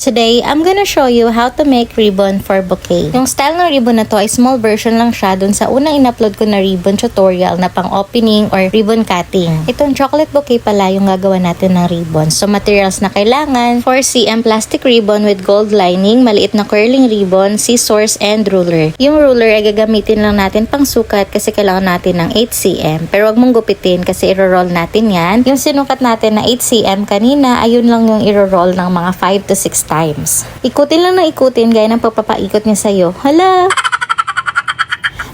Today, I'm gonna show you how to make ribbon for bouquet. Yung style ng ribbon na to ay small version lang siya dun sa unang in-upload ko na ribbon tutorial na pang opening or ribbon cutting. Itong chocolate bouquet pala yung gagawa natin ng ribbon. So, materials na kailangan, 4cm plastic ribbon with gold lining, maliit na curling ribbon, scissors, and ruler. Yung ruler ay gagamitin lang natin pang sukat kasi kailangan natin ng 8cm. Pero wag mong gupitin kasi iro-roll natin yan. Yung sinukat natin na 8cm kanina, ayun lang yung iro-roll ng mga 5 to 6 times. Ikutin lang na ikutin gaya ng pagpapaikot niya sa'yo. Hala!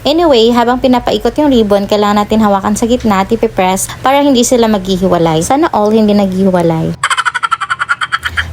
Anyway, habang pinapaikot yung ribbon, kailangan natin hawakan sa gitna, tipipress para hindi sila maghihiwalay. Sana all hindi naghihiwalay.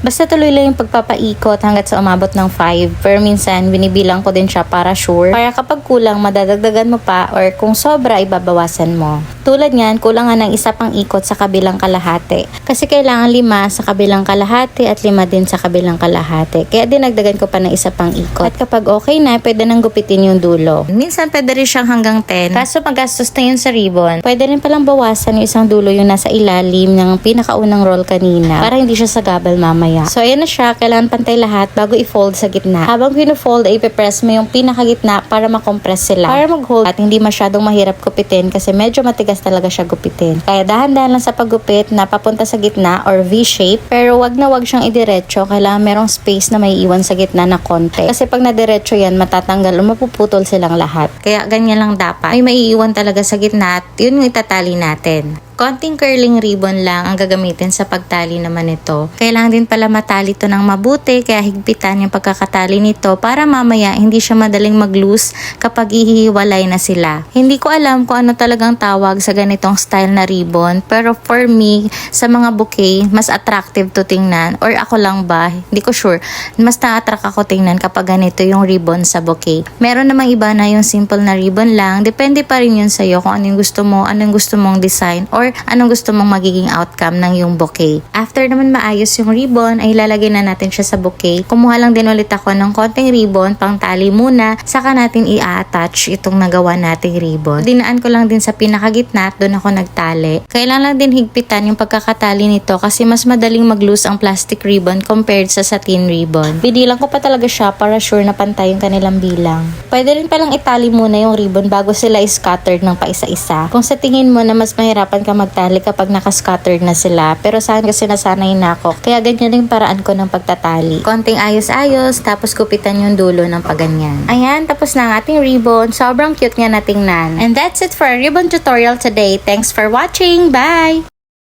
Basta tuloy lang yung pagpapaikot hanggat sa umabot ng 5. Pero minsan, binibilang ko din siya para sure. Para kapag kulang, madadagdagan mo pa or kung sobra, ibabawasan mo. Tulad niyan, kulangan ng isa pang ikot sa kabilang kalahati. Kasi kailangan 5 sa kabilang kalahati at 5 din sa kabilang kalahati. Kaya dinagdagan ko pa ng isa pang ikot. At kapag okay na, pwede nang gupitin yung dulo. Minsan, pwede rin siyang hanggang 10. Kaso magastos na yun sa ribbon. Pwede rin palang bawasan yung isang dulo yung nasa ilalim ng pinakaunang roll kanina para hindi siya sagabal mamaya. So, ayan na siya. Kailangan pantay lahat bago i-fold sa gitna. Habang pino-fold, ay ipipress mo yung pinakagitna para makompress sila. Para mag-hold at hindi masyadong mahirap gupitin kasi medyo matigas talaga siya gupitin. Kaya dahan-dahan lang sa paggupit na papunta sa gitna or V-shape. Pero wag na wag siyang idiretso. Kailangan merong space na may iwan sa gitna na konti. Kasi pag nadiretso yan, matatanggal o mapuputol silang lahat. Kaya ganyan lang dapat. May maiiwan talaga sa gitna at yun yung itatali natin. Konting curling ribbon lang ang gagamitin sa pagtali naman ito. Kailangan din pala matali ito ng mabuti kaya higpitan yung pagkakatali nito para mamaya hindi siya madaling mag-loose kapag ihihiwalay na sila. Hindi ko alam kung ano talagang tawag sa ganitong style na ribbon pero for me, sa mga bouquet, mas attractive to tingnan or ako lang ba? Hindi ko sure. Mas na-attract ako tingnan kapag ganito yung ribbon sa bouquet. Meron namang iba na yung simple na ribbon lang. Depende pa rin yun sa'yo kung ano yung gusto mo, anong gusto mong design or anong gusto mong magiging outcome ng yung bouquet. After naman maayos yung ribbon, ay ilalagay na natin siya sa bouquet. Kumuha lang din ulit ako ng konting ribbon, pang tali muna, saka natin i-attach itong nagawa nating ribbon. Dinaan ko lang din sa pinakagitna at doon ako nagtali. Kailangan lang din higpitan yung pagkakatali nito kasi mas madaling mag-loose ang plastic ribbon compared sa satin ribbon. Binilang ko pa talaga siya para sure na pantay yung kanilang bilang. Pwede rin palang itali muna yung ribbon bago sila scattered ng paisa-isa. Kung sa tingin mo na mas mahirapan ka magtali kapag nakascattered na sila. Pero sa akin kasi nasanay na ako. Kaya ganyan yung paraan ko ng pagtatali. Konting ayos-ayos, tapos kupitan yung dulo ng paganyan. Ayan, tapos na ang ating ribbon. Sobrang cute nga natingnan. And that's it for our ribbon tutorial today. Thanks for watching. Bye!